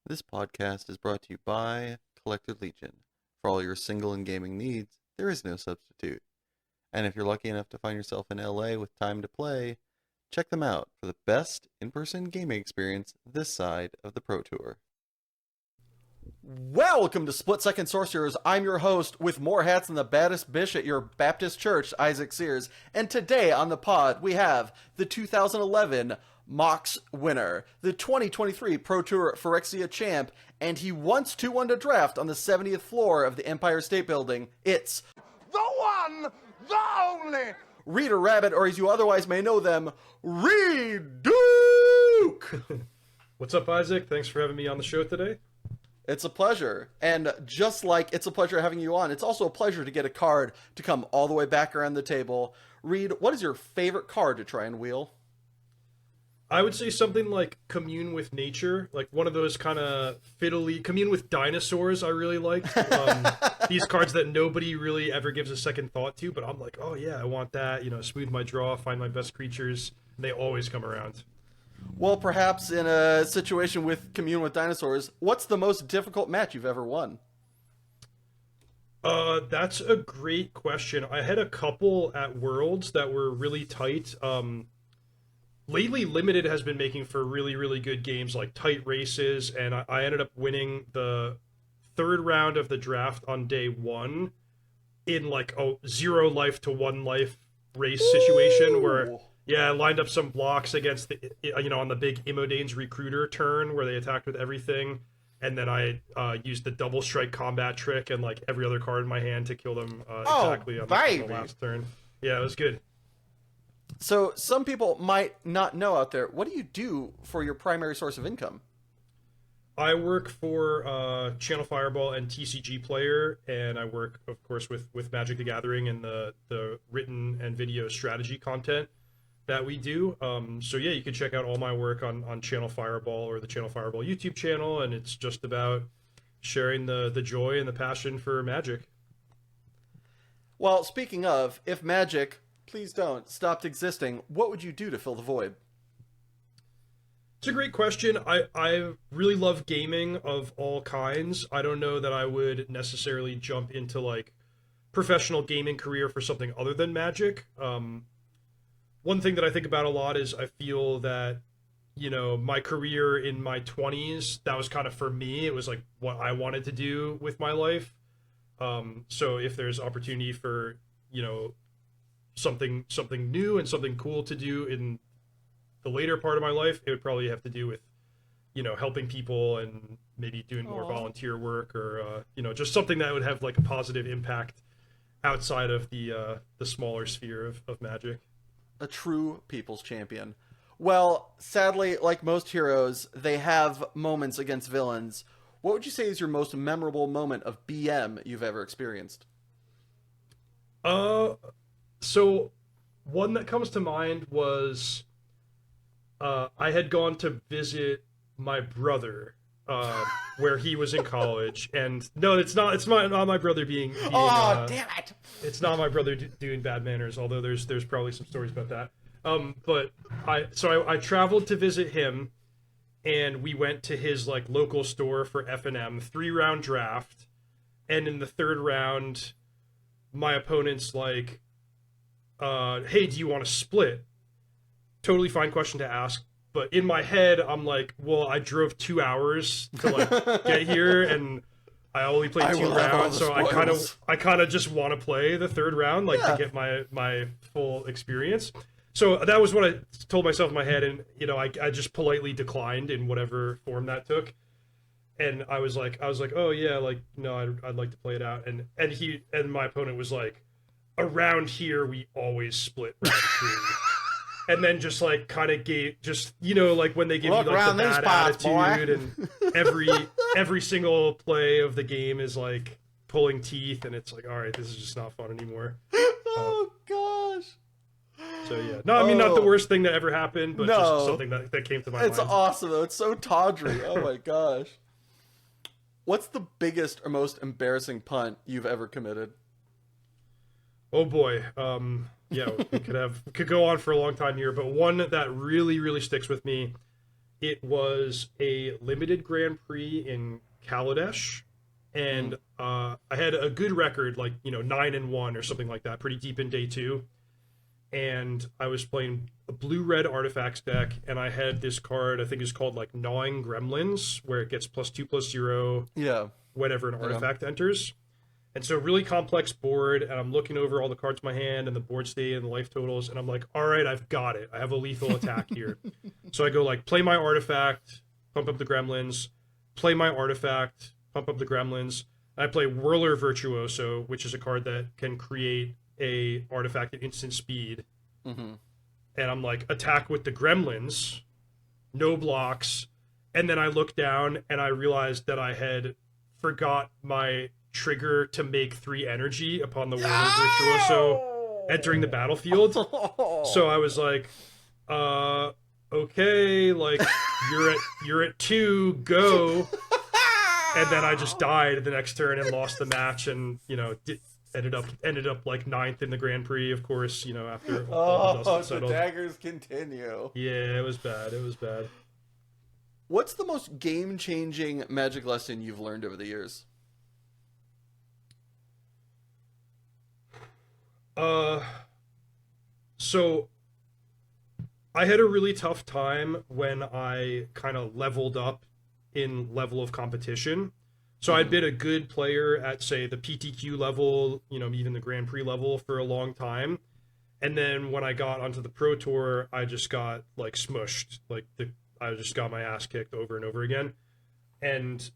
This podcast is brought to you by Collected Legion. For all your single and gaming needs, there is no substitute. And if you're lucky enough to find yourself in LA with time to play, check them out for the best in-person gaming experience this side of the Pro Tour. Welcome to Split Second Sorcerers. I'm your host with more hats than the baddest bitch at your Baptist church, Isaac Sears. And today on the pod, we have the 2011 Mox winner, the 2023 Pro Tour Phyrexia champ, and he once 2-1 to draft on the 70th floor of the Empire State Building. It's the one, the only Reid or Rabbit, or as you otherwise may know them, Reid Duke! What's up, Isaac? Thanks for having me on the show today. It's a pleasure. And just like it's a pleasure having you on, it's also a pleasure to get a card to come all the way back around the table. Reid, what is your favorite card to try and wheel? I would say something like Commune with Nature, like one of those kind of fiddly, Commune with Dinosaurs I really liked. These cards that nobody really ever gives a second thought to, but I'm like, oh yeah, I want that, smooth my draw, find my best creatures, and they always come around. Well, perhaps in a situation with Commune with Dinosaurs, what's the most difficult match you've ever won? That's a great question. I had a couple at Worlds that were really tight. Lately, Limited has been making for really, really good games, like tight races, and I ended up winning the third round of the draft on day one in like a 0 life to 1 life race situation where, yeah, I lined up some blocks against the, on the big Imodane's Recruiter turn where they attacked with everything, and then I used the double strike combat trick and like every other card in my hand to kill them exactly on the last turn. Yeah, it was good. So some people might not know out there, what do you do for your primary source of income? I work for Channel Fireball and TCG Player, and I work, of course, with Magic the Gathering and the written and video strategy content that we do. So yeah, you can check out all my work on Channel Fireball or the Channel Fireball YouTube channel, and it's just about sharing the joy and the passion for Magic. Well, speaking of, if Magic, please don't, stopped existing, what would you do to fill the void? It's a great question. I really love gaming of all kinds. I don't know that I would necessarily jump into like professional gaming career for something other than Magic. One thing that I think about a lot is I feel that, my career in my 20s, that was kind of for me. It was like what I wanted to do with my life. So if there's opportunity for, something new and something cool to do in the later part of my life, it would probably have to do with, helping people and maybe doing more volunteer work or, just something that would have like a positive impact outside of the smaller sphere of Magic. A true people's champion. Well, sadly, like most heroes, they have moments against villains. What would you say is your most memorable moment of BM you've ever experienced? So one that comes to mind was I had gone to visit my brother where he was in college, and no, it's not my brother being Damn it! It's not my brother doing bad manners, although there's probably some stories about that. But I traveled to visit him, and we went to his like local store for F&M, 3-round draft, and in the third round, my opponent's like, hey, do you want to split? Totally fine question to ask, but in my head, I'm like, well, I drove 2 hours to like get here, and I only played 2 rounds, so I kind of just want to play the third round, like to get my full experience. So that was what I told myself in my head, and I just politely declined in whatever form that took. And I was like, oh yeah, like no, I'd like to play it out. And my opponent was like, around here we always split round 2. And then just like kind of gave like when they give you like the bad attitude, and every single play of the game is like pulling teeth, and it's like, all right, this is just not fun anymore. Oh gosh. So yeah, no, I mean not the worst thing that ever happened, but just something that came to my mind. It's awesome though. It's so tawdry. Oh my gosh. What's the biggest or most embarrassing punt you've ever committed? Oh boy. Yeah, we could go on for a long time here, but one that really, really sticks with me it was a limited Grand Prix in Kaladesh, and I had a good record, like 9-1 or something like that, pretty deep in day 2. And I was playing a blue-red artifacts deck, and I had this card I think is called like Gnawing Gremlins, where it gets +2/+0 whenever an artifact enters. And so really complex board, and I'm looking over all the cards in my hand and the board state and the life totals, and I'm like, all right, I've got it. I have a lethal attack here. So I go like, play my artifact, pump up the gremlins, play my artifact, pump up the gremlins. I play Whirler Virtuoso, which is a card that can create a artifact at instant speed. And I'm like, attack with the gremlins, no blocks. And then I look down and I realized that I had forgot my trigger to make 3 energy upon the Whirler Virtuoso entering the battlefield. So I was like, okay, like you're at 2, go. And then I just died the next turn and lost the match, and ended up like 9th in the Grand Prix, of course, after all the dust had settled. The daggers continue. Yeah, it was bad. What's the most game-changing Magic lesson you've learned over the years? So I had a really tough time when I kind of leveled up in level of competition. So I'd been a good player at, say, the PTQ level, even the Grand Prix level for a long time. And then when I got onto the Pro Tour, I just got like smushed. I just got my ass kicked over and over again. And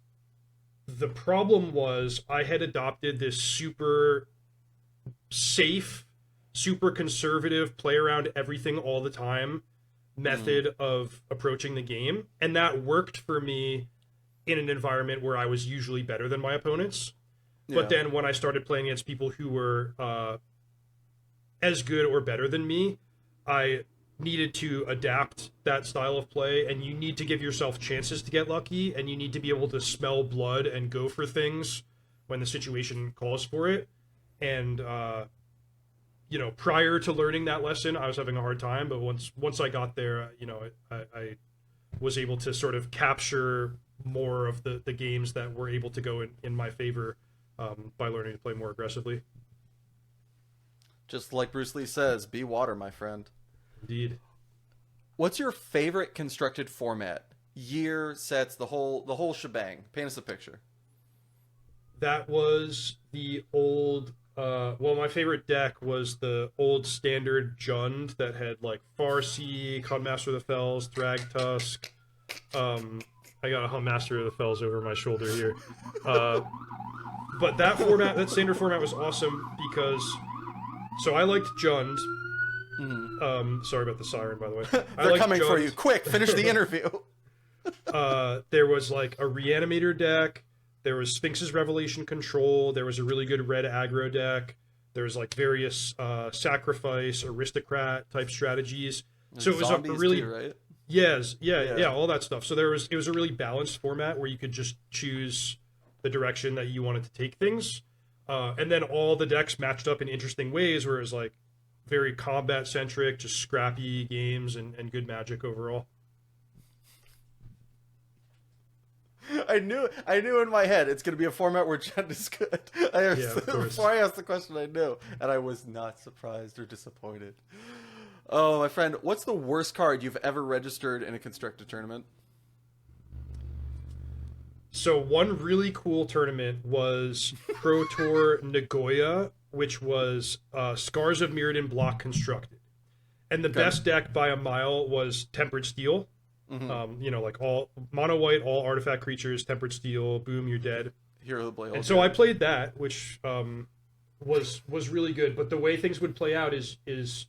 the problem was I had adopted this super safe, super conservative, play around everything all the time method of approaching the game. And that worked for me in an environment where I was usually better than my opponents. But then when I started playing against people who were as good or better than me, I needed to adapt that style of play, and you need to give yourself chances to get lucky, and you need to be able to smell blood and go for things when the situation calls for it. And prior to learning that lesson, I was having a hard time, but once I got there, I was able to sort of capture more of the games that were able to go in my favor by learning to play more aggressively. Just like Bruce Lee says, be water, my friend. Indeed. What's your favorite constructed format? Year, sets, the whole shebang. Paint us a picture. That was the old my favorite deck was the old standard Jund that had like Farseek, Huntmaster of the Fells, Thragtusk. I got a Huntmaster of the Fells over my shoulder here. But that standard format was awesome because I liked Jund. Sorry about the siren, by the way. They're coming for you. Quick, finish the interview. There was like a Reanimator deck. There was Sphinx's Revelation Control. There was a really good red aggro deck. There was like various sacrifice, aristocrat type strategies. So it was a really too, right? Yes, yeah, all that stuff. So it was a really balanced format where you could just choose the direction that you wanted to take things. And then all the decks matched up in interesting ways where it was like very combat centric, just scrappy games and good Magic overall. I knew in my head it's going to be a format where Jund is good. Before I asked the question, I knew, and I was not surprised or disappointed. Oh, my friend, what's the worst card you've ever registered in a constructed tournament? So one really cool tournament was Pro Tour Nagoya, which was Scars of Mirrodin block constructed. And the best deck by a mile was Tempered Steel. Like all mono white, all artifact creatures, Tempered Steel, boom, you're dead. Hero of the Blade. And so I played that, which was really good. But the way things would play out is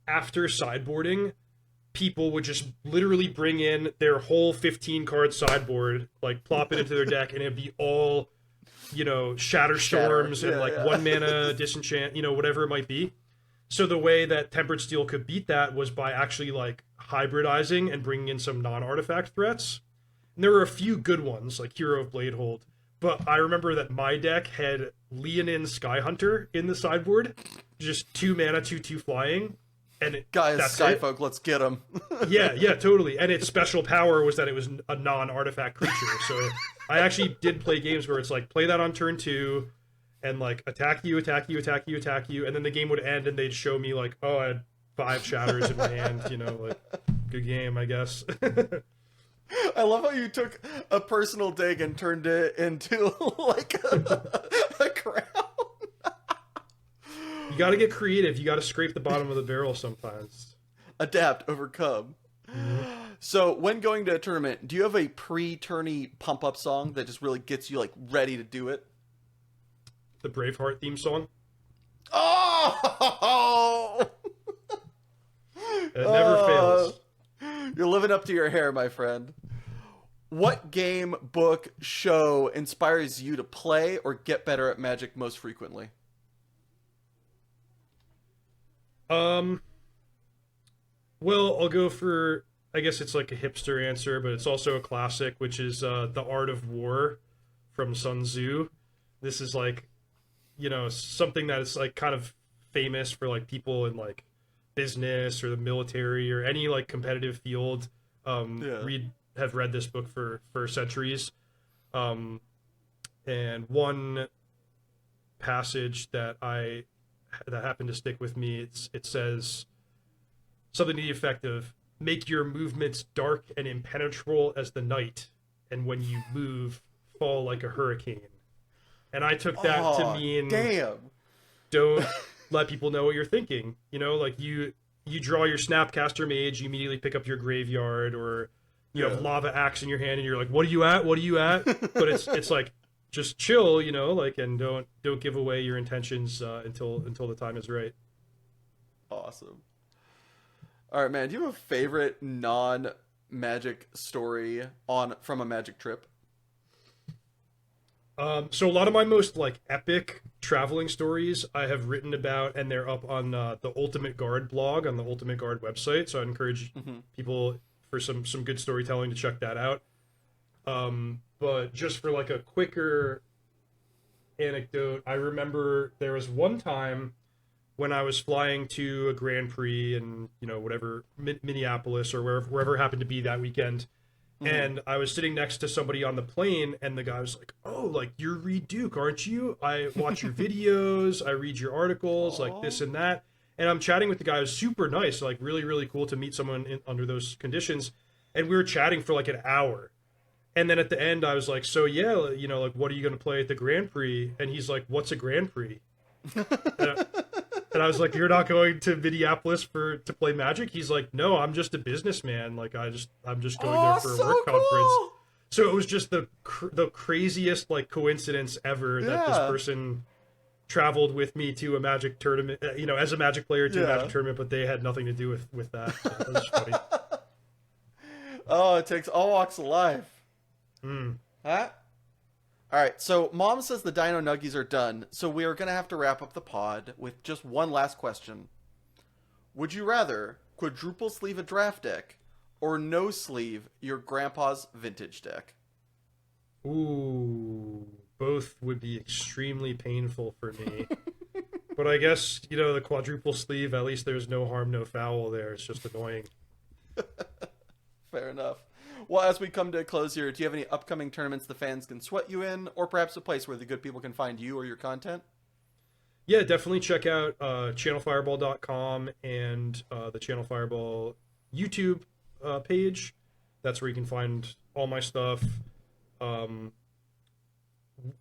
after sideboarding, people would just literally bring in their whole 15 card sideboard, like plop it into their deck, and it'd be all, Shatter Storms and one mana disenchant, whatever it might be. So the way that Tempered Steel could beat that was by actually like hybridizing and bringing in some non-artifact threats. And there were a few good ones, like Hero of Bladehold. But I remember that my deck had Leonin Skyhunter in the sideboard, just 2 mana, 2/2 flying. And Guys, that's Skyfolk, let's get him. yeah, totally. And its special power was that it was a non-artifact creature. So I actually did play games where it's like, play that on turn 2, and like attack you, and then the game would end and they'd show me like, oh, I had 5 shatters in my hand, you know, like, good game, I guess. I love how you took a personal dig and turned it into like a crown. You got to get creative. You got to scrape the bottom of the barrel sometimes. Adapt, overcome. So when going to a tournament, do you have a pre-tourney pump-up song that just really gets you like ready to do it? The Braveheart theme song. Oh! It never fails. You're living up to your hair, my friend. What game, book, show inspires you to play or get better at Magic most frequently? Well, I'll go for, I guess it's like a hipster answer, but it's also a classic, which is The Art of War from Sun Tzu. This is like, you know, something that is like kind of famous for like people in like business or the military or any like competitive field. Have read this book for centuries. And one passage that happened to stick with me, it says something to the effect of, make your movements dark and impenetrable as the night, and when you move, fall like a hurricane. And I took that to mean, don't let people know what you're thinking. You know, like you draw your Snapcaster Mage, you immediately pick up your graveyard, or you have Lava Axe in your hand, and you're like, what are you at? But it's like, just chill, you know, like, and don't give away your intentions until the time is right. Awesome. All right, man. Do you have a favorite non-Magic story from a Magic trip? So a lot of my most like epic traveling stories I have written about, and they're up on the Ultimate Guard blog on the Ultimate Guard website. So I encourage people for some good storytelling to check that out. But just for like a quicker anecdote, I remember there was one time when I was flying to a Grand Prix in, you know, whatever, Minneapolis or wherever it happened to be that weekend. And I was sitting next to somebody on the plane, and the guy was like, oh, like, you're Reid Duke, aren't you? I watch your videos, I read your articles, like this and that. And I'm chatting with the guy. It was super nice, like really, really cool to meet someone under those conditions. And we were chatting for like an hour. And then at the end, I was like, so yeah, you know, like, what are you going to play at the Grand Prix? And he's like, what's a Grand Prix? And I was like, you're not going to Minneapolis to play Magic? He's like, no, I'm just a businessman. Like, I'm just going there for a work conference. So it was just the craziest like coincidence ever that this person traveled with me to a Magic tournament, you know, as a Magic player to a Magic tournament, but they had nothing to do with that. So it was funny. Oh, it takes all walks of life. Huh? All right, so Mom says the Dino Nuggies are done, so we are going to have to wrap up the pod with just one last question. Would you rather quadruple sleeve a draft deck or no sleeve your grandpa's vintage deck? Ooh, both would be extremely painful for me. But I guess, you know, the quadruple sleeve, at least there's no harm, no foul there. It's just annoying. Fair enough. Well, as we come to a close here, do you have any upcoming tournaments the fans can sweat you in, or perhaps a place where the good people can find you or your content? Yeah, definitely check out channelfireball.com and the Channel Fireball YouTube page. That's where you can find all my stuff. I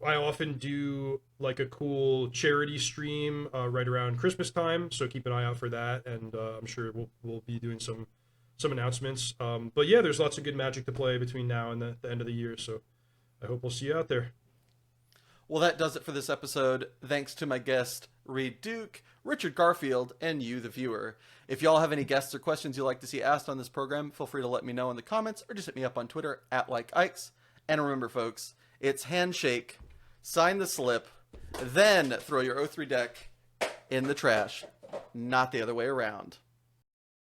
often do like a cool charity stream right around Christmas time, so keep an eye out for that, and I'm sure we'll be doing some announcements. But yeah, there's lots of good Magic to play between now and the end of the year, so I hope we'll see you out there. Well, that does it for this episode. Thanks to my guest, Reid Duke, Richard Garfield, and you, the viewer. If y'all have any guests or questions you'd like to see asked on this program, feel free to let me know in the comments or just hit me up on Twitter @LikeIkes. And remember, folks, it's handshake, sign the slip, then throw your O3 deck in the trash, not the other way around.